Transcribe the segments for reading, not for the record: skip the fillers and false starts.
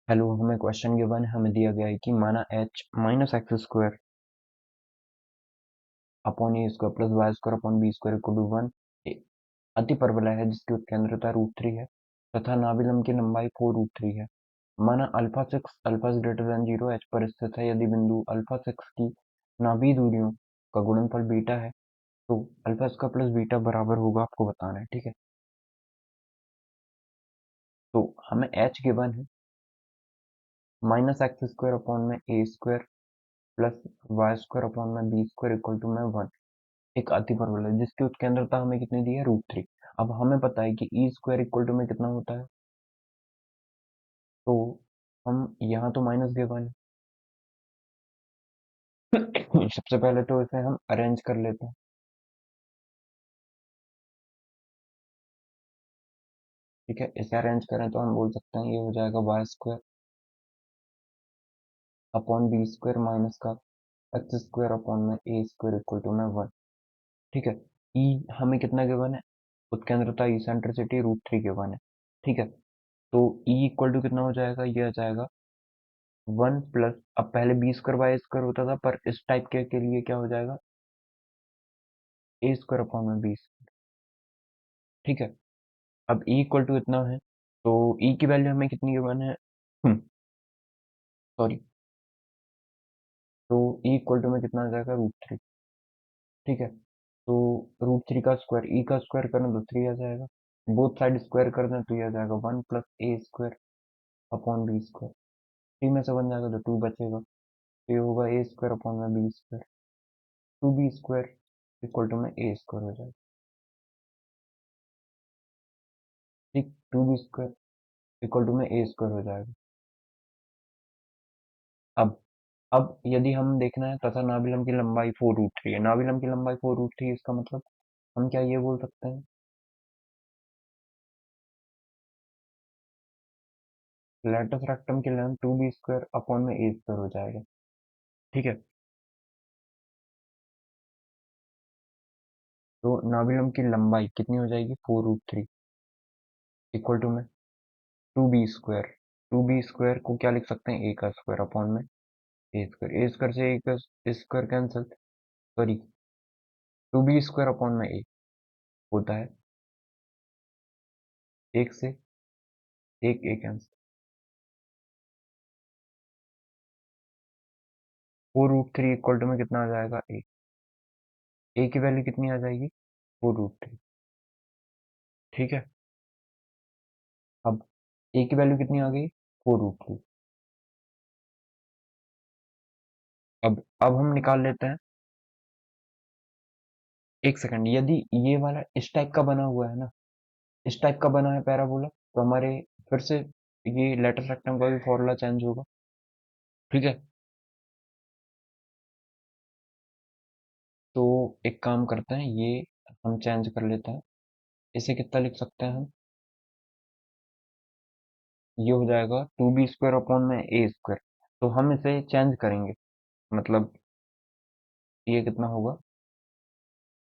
Hello, हमें question given है। हमें दिया गया है कि माना h minus x square upon a square plus y square upon b square equal to 1 अति परवलय है जिसकी उत्केंद्रता √3 है तथा नाभिलंब की लंबाई 4√3 है। माना alpha 6 alpha greater than 0 h पर स्थित है। यदि बिंदु अल्फा 6 की नाभीय दूरियों का गुणनफल बीटा है तो अल्फा स्क्वायर प्लस बीटा बराबर होगा, आपको बताना है। ठीक है, तो हमें h गिवन है माइनस एक्स स्क्वायर अपॉन में a square plus y square upon में बी स्क्वायर इक्वल टू में 1 एक अति परवलय है जिसकी उत्केंद्रता हमें कितनी दी है, √3। अब हमें पता है कि ई स्क्वायर इक्वल टू में कितना होता है, तो हम यहाँ तो माइनस गिवन है। सबसे पहले तो इसे हम अरेंज कर लेते हैं। ठीक है, इसे अरेंज करें तो हम बोल सकते हैं ये हो जाएगा y square upon b square minus का एक्स स्क्वायर अपॉन में ए स्क्वायर इक्वल टू में 1। ठीक है, ई हमें कितना गिवन है, उत्केंद्रता इसेंट्रिसिटी √3 गिवन है। ठीक है, तो ई इक्वल टू कितना हो जाएगा, ये आ जाएगा 1 प्लस, अब पहले बी स्क्वायर वाई स्क्वायर होता था पर इस टाइप के लिए क्या हो जाएगा, ए स्क्वायर अपॉन में बी। ठीक है, अब ई इक्वल टू इतना है तो ई की वैल्यू हमें कितनी गिवन है, सॉरी, तो ई इक्वल टू में कितना आ जाएगा, √3। ठीक है, तो √3 का स्क्वायर, ई का स्क्वायर करें तो 3 आ जाएगा, बोथ साइड स्क्वायर कर दें तो ये आ जाएगा 1 प्लस ए स्क्वायर अपॉन बी स्क्वायर। 3 में से बन जाएगा तो 2 बचेगा, तो ये होगा ए स्क्वायर अपॉन में b square, 2b square equal to में ए स्क्वायर हो जाएगा। ठीक, 2b स्क्वायर इक्वल टू में ए स्क्वायर हो जाएगा। अब यदि हम देखना है तथा नाभिलंब की लंबाई 4√3 है, नाभिलंब की लंबाई 4√3, इसका मतलब हम क्या ये बोल सकते हैं, लेटस रेक्टम की लेंथ 2b स्क्वायर अपॉन में ए स्क्वायर हो जाएगा। ठीक है, तो नाभिलंब की लंबाई कितनी हो जाएगी, 4√3 इक्वल टू में 2b स्क्वायर, 2b स्क्वायर को क्या लिख सकते हैं, ए का स्क्वायर अपॉन में ए स्क्वायर, ए स्क्वायर से ए का square cancel, sorry, 2b square upon में ए होता है एक से एक, ए कैंसिल, 4√3 इक्वल टू में कितना आ जाएगा, ए की वैल्यू कितनी आ जाएगी, 4√3। ठीक है, अब ए की वैल्यू कितनी आ गई, 4√3। अब हम निकाल लेते हैं, एक सेकंड, यदि ये वाला इस टाइप का बना हुआ है ना, इस टाइप का बना है पैराबोला, तो हमारे फिर से ये लेटर रेक्टम का भी फॉर्मूला चेंज होगा। ठीक है, तो एक काम करते हैं, ये हम चेंज कर लेते हैं। इसे कितना लिख सकते हैं हम, ये हो जाएगा 2b स्क्वायर अपॉन में ए स्क्वायर, तो हम इसे चेंज करेंगे, मतलब ये कितना होगा,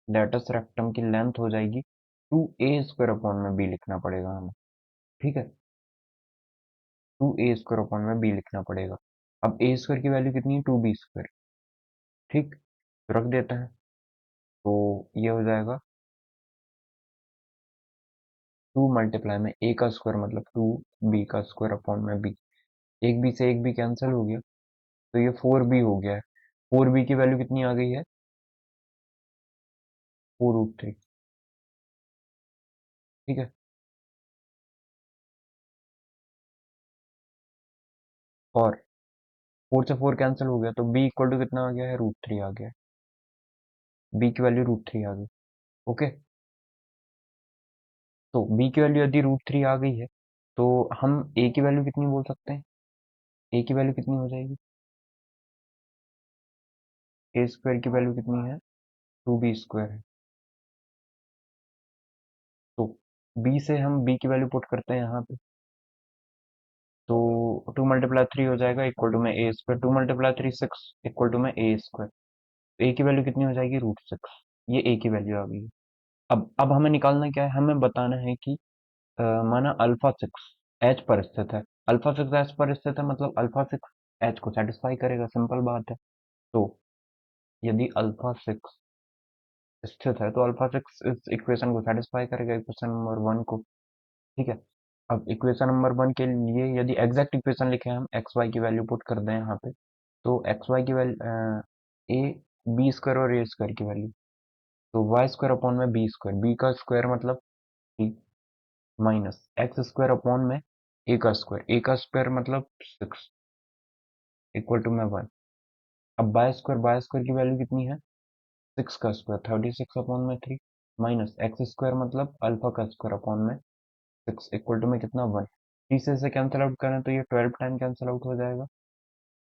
लेटस रेक्टम की लेंथ हो जाएगी 2a स्क्वायर अपॉन में बी लिखना पड़ेगा हमें। ठीक है, 2a स्क्वायर अपॉन में बी लिखना पड़ेगा। अब ए स्क्वायर की वैल्यू कितनी है, 2b स्क्वायर। ठीक, तो रख देते हैं, तो ये हो जाएगा 2 मल्टीप्लाई में ए का स्क्वायर मतलब 2b का स्क्वायर अपॉन में बी, एक बी से एक बी कैंसिल हो गया, तो ये 4b हो गया है। 4b की वैल्यू कितनी आ गई है, 4√3। ठीक है, और 4 से 4 कैंसिल हो गया, तो b इक्वल टू कितना आ गया है, √3 आ गया है, b की वैल्यू √3 आ गई। ओके, तो b की वैल्यू यदि √3 आ गई है तो हम a की वैल्यू कितनी बोल सकते हैं, a की वैल्यू कितनी हो जाएगी, ए स्क्वायर की वैल्यू कितनी है, 2b स्क्वायर है, तो b से हम b की वैल्यू पुट करते हैं यहाँ पे, तो 2 मल्टीप्लाई 3 हो जाएगा इक्वल टू में a square, 2 multiply 3 6 equal to में ए स्क्वायर, ए की वैल्यू कितनी हो जाएगी, √6, ये ए की वैल्यू आ गई है। अब हमें निकालना क्या है, हमें बताना है कि माना अल्फा 6 एच पर स्थित है, अल्फा सिक्स एच पर स्थित है मतलब अल्फा सिक्स एच को सेटिस्फाई करेगा, सिंपल बात है। तो यदि अल्फा सिक्स स्थित है तो अल्फा सिक्स इस इक्वेशन को सेटिस्फाई करेगा, इक्वेशन नंबर वन को। ठीक है। अब इक्वेशन नंबर वन के लिए यदि एग्जैक्ट इक्वेशन लिखे हम एक्स वाई की वैल्यू पुट कर दें यहाँ पे, तो एक्स वाई की वैल्यू ए बी स्क्वायर और ए स्क्वायर की वैल्यू, तो वाई स्क्वायर अपॉन में बी का स्क्वायर मतलब three, minus x square upon में ए का स्क्वायर मतलब सिक्स, इक्वल टू में वन। अब बाय स्क्वायर की वैल्यू कितनी है, सिक्स का स्क्वायर 36 अपॉन में थ्री, माइनस एक्स स्क्वायर मतलब अल्फा का स्क्वायर अपॉन में सिक्स, इक्वल टू में कितना वन। थ्री से इसे कैंसिल आउट करें तो ये 12 टाइम कैंसिल आउट हो जाएगा,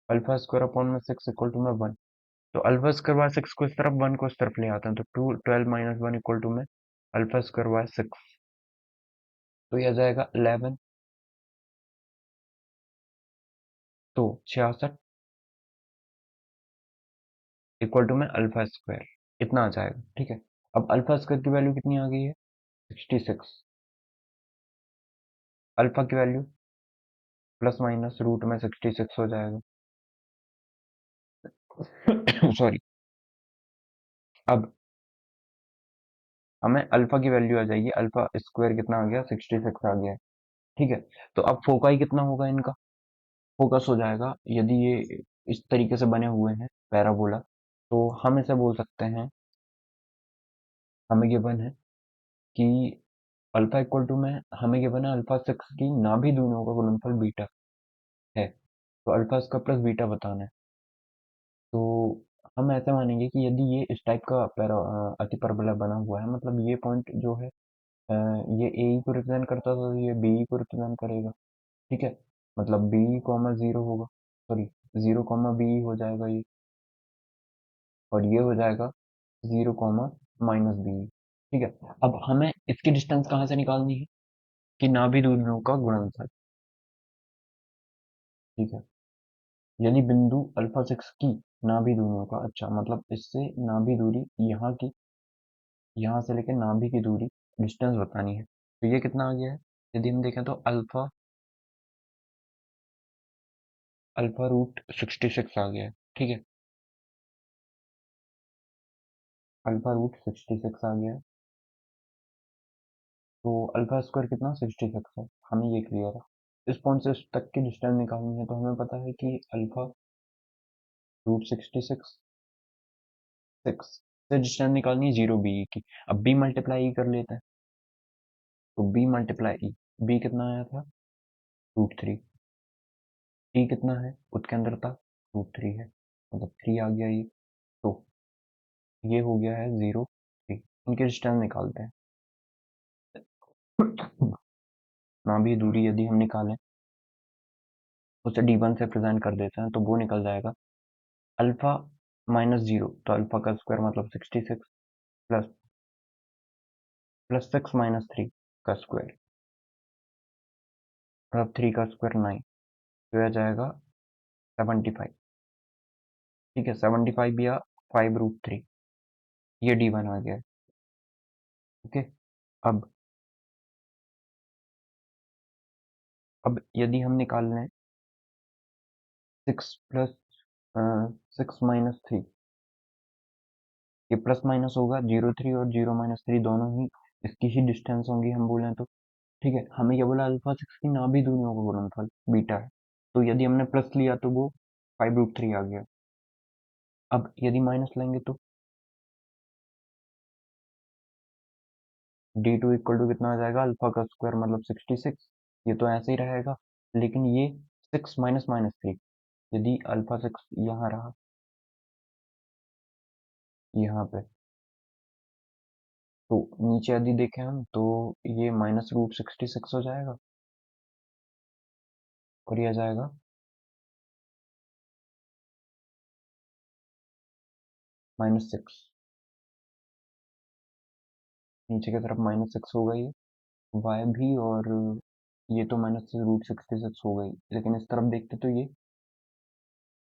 अल्फा स्क्वायर अपॉन में सिक्स इक्वल टू में वन। तो अल्फा स्क्वायर बाय सिक्स को इस तरफ, वन को इस तरफ ले आते हैं, तो two 12 minus one equal to में अल्फा स्क्वायर बाय सिक्स, तो ये आ जाएगा 11, तो 66 इक्वल टू में अल्फा स्क्वायर, इतना आ जाएगा। ठीक है। अब अल्फा स्क्वायर की वैल्यू कितनी आ गई है, 66, अल्फा की वैल्यू प्लस माइनस रूट में 66 हो जाएगा। सॉरी। अब हमें अल्फा की वैल्यू आ जाएगी, अल्फा स्क्वायर कितना आ गया, 66 आ गया है। ठीक है। तो अब फोकाई कितना होगा इनका, फोकस हो जाएगा, यदि ये इस तरीके से बने हुए हैं पैराबोला, तो हम इसे बोल सकते हैं, हमें गिवन है कि अल्फा इक्वल टू में हमें गिवन है अल्फा सिक्स की नाभि दूरियों का गुणनफल बीटा है, तो अल्फा इसका प्लस बीटा बताना है। तो हम ऐसे मानेंगे कि यदि ये इस टाइप का अति परबोला बना हुआ है, मतलब ये पॉइंट जो है ये ए ई को रिप्रेजेंट करता था, तो ये बी ई को रिप्रेजेंट करेगा। ठीक है। मतलब बी कॉमा जीरो होगा, सॉरी, जीरो कॉमा बी हो जाएगा ये, और ये हो जाएगा जीरो कॉमा माइनस बी। ठीक है। अब हमें इसकी डिस्टेंस कहाँ से निकालनी है, कि नाभि दूरियों का गुणनफल। ठीक है। यदि बिंदु अल्फा सिक्स की नाभि दूरियों का, अच्छा मतलब इससे नाभि दूरी यहाँ की, यहाँ से लेकर नाभि की दूरी डिस्टेंस बतानी है, तो ये कितना आ गया है, यदि हम देखें तो अल्फा अल्फा रूट 66 आ गया है। ठीक है। अल्फा रूट 66 आ गया है, तो अल्फा स्क्वायर कितना 66 है, हमें ये क्लियर है। इस पॉइंट से इस तक की डिस्टेंस निकालनी है, तो हमें पता है कि अल्फा रूट 66 सिक्स से डिस्टेंस निकालनी है जीरो बी की। अब बी मल्टीप्लाई कर लेते हैं, तो बी मल्टीप्लाई बी कितना आया था, रूट थ्री। टी कितना है उसके अंदर था, रूट थ्री है, मतलब थ्री आ गया ये। तो ये हो गया है जीरो थ्री, इनके डिस्टेंस निकालते हैं। ना भी दूरी यदि हम निकालें, उसे डी वन से प्रेजेंट कर देते हैं, तो वो निकल जाएगा अल्फा माइनस जीरो, तो अल्फा का स्क्वायर मतलब 66, plus plus six minus three का स्क्वायर, और अब थ्री का स्क्वायर नाइन, तो यह जाएगा 75। ठीक है, 75 या फाइव रूट थ्री, ये डी वन आ गया है। ओके। अब अब यदि हम निकाल लें six plus six minus three, ये प्लस माइनस होगा, जीरो थ्री और जीरो माइनस थ्री दोनों ही इसकी ही डिस्टेंस होंगी हम बोलें तो। ठीक है। हमें क्या बोला, अल्फा सिक्स की नाभि दूरियों का गुणनफल बीटा है, तो यदि हमने प्लस लिया तो वो फाइव रूट थ्री आ गया। अब यदि माइनस लेंगे तो डी टू इक्वल टू कितना आ जाएगा, अल्फा का स्क्वायर मतलब 66, ये तो ऐसे ही रहेगा, लेकिन ये सिक्स माइनस माइनस थ्री, यदि अल्फा सिक्स यहाँ रहा, यहाँ पे, तो नीचे यदि देखें हम तो ये माइनस रूट 66 हो जाएगा, और ये आ जाएगा माइनस सिक्स, नीचे की तरफ माइनस सिक्स हो गई, वाई भी, और ये तो माइनस रूट 66 हो गई, लेकिन इस तरफ देखते तो ये,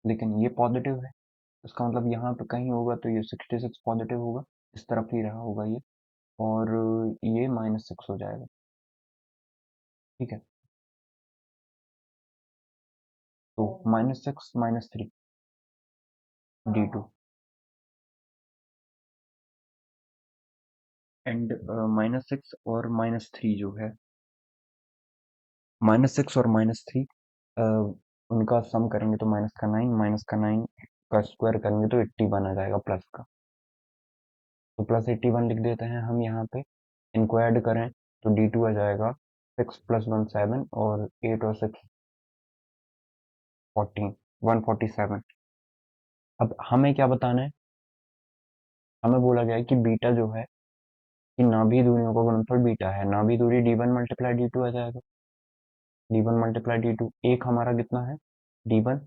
लेकिन ये पॉजिटिव है, इसका मतलब यहाँ पे कहीं होगा तो ये 66 पॉजिटिव होगा, इस तरफ ही रहा होगा ये, और ये माइनस सिक्स हो जाएगा। ठीक है। टू -6 -3 d2 एंड -6 और -3 जो है, -6 और -3 उनका सम करेंगे तो माइनस का 9 का स्क्वायर करेंगे तो 81 आ जाएगा प्लस का। तो प्लस 81 लिख देते हैं हम यहाँ पे। इनको ऐड करें तो d2 आ जाएगा 6 + 1 7 और 8 और 6 14 147। अब हमें क्या बताना है, हमें बोला गया है कि बीटा जो है कि नाभि दूरियों का गुणनफल बीटा है। नाभि दूरी d1 × d2 आ जाएगा, d1 × d2। एक हमारा कितना है d1,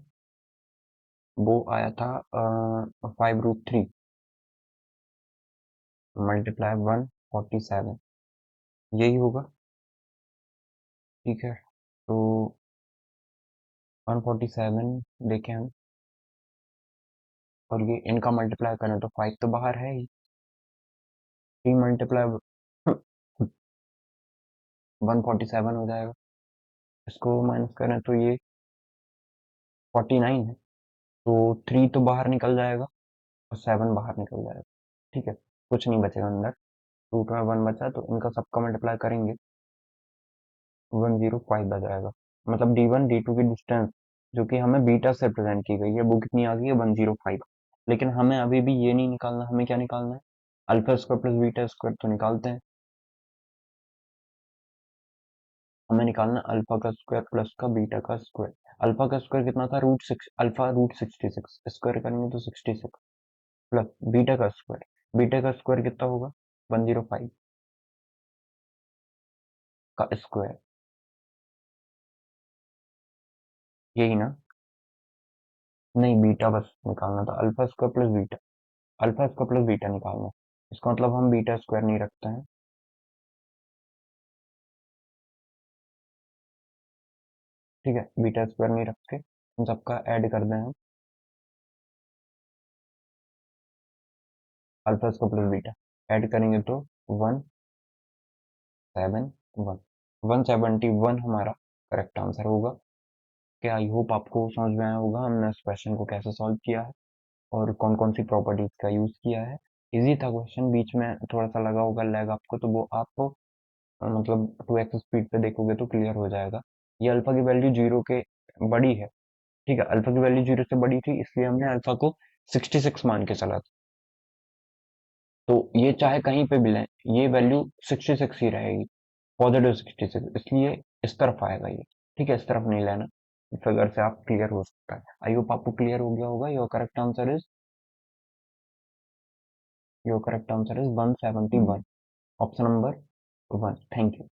वो आया था 5√3 × 147, यही होगा। ठीक है, तो 147 देखें हम, और ये इनका मल्टीप्लाई करें तो 5 तो बाहर है ही। 3 × 147 हो जाएगा। इसको माइनस करें तो ये 49 है, तो 3 तो बाहर निकल जाएगा और 7 बाहर निकल जाएगा। ठीक है, कुछ नहीं बचेगा अंदर, रूट में 1 बचा, तो इनका सबका मल्टीप्लाई करेंगे 105 आ जाएगा। मतलब d1 d2 की डिस्टेंस जो कि हमें बीटा से रिप्रेजेंट की गई है वो कितनी आ गई है 105। लेकिन हमें अभी भी ये नहीं निकालना, हमें क्या निकालना है, alpha square plus beta square तो निकालते हैं। हमें निकालना अल्फा का स्क्वायर प्लस का बीटा का स्क्वायर। अल्फा का स्क्वायर कितना था, √6, अल्फा √66, स्क्वायर करेंगे तो 66 प्लस बीटा का स्क्वायर, बीटा का स्क्वायर कितना होगा 105 का स्क्वायर, यही ना। नहीं, बीटा बस निकालना था, alpha square plus beta, alpha square plus beta निकालना है। इसका मतलब हम बीटा स्क्वायर नहीं रखते हैं। ठीक है, बीटा स्क्वायर नहीं रखते, इन सबका ऐड कर दें हम, alpha square plus beta add करेंगे तो 171, 171 हमारा करेक्ट आंसर होगा। क्या, आई होप आपको समझ में आया होगा हमने इस क्वेश्चन को कैसे सॉल्व किया है और कौन कौन सी प्रॉपर्टीज का यूज किया है। इजी था क्वेश्चन, बीच में थोड़ा सा लगा होगा लैग आपको, तो वो आप मतलब 2x स्पीड पे देखोगे तो क्लियर हो जाएगा। ये अल्फा की वैल्यू जीरो के बड़ी है। ठीक है, अल्फा की वैल्यू जीरो से बड़ी थी इसलिए हमने अल्फा को 66 मान के चला था। तो ये चाहे कहीं पे भी लें, ये वैल्यू 66 ही रहेगी, पॉजिटिव 66, इसलिए इस तरफ आएगा ये। ठीक है, इस तरफ नहीं लेना, फिगर से आप क्लियर हो सकता है। आई होप आपको क्लियर हो गया होगा। Your correct answer is 171, option number 1। Thank you.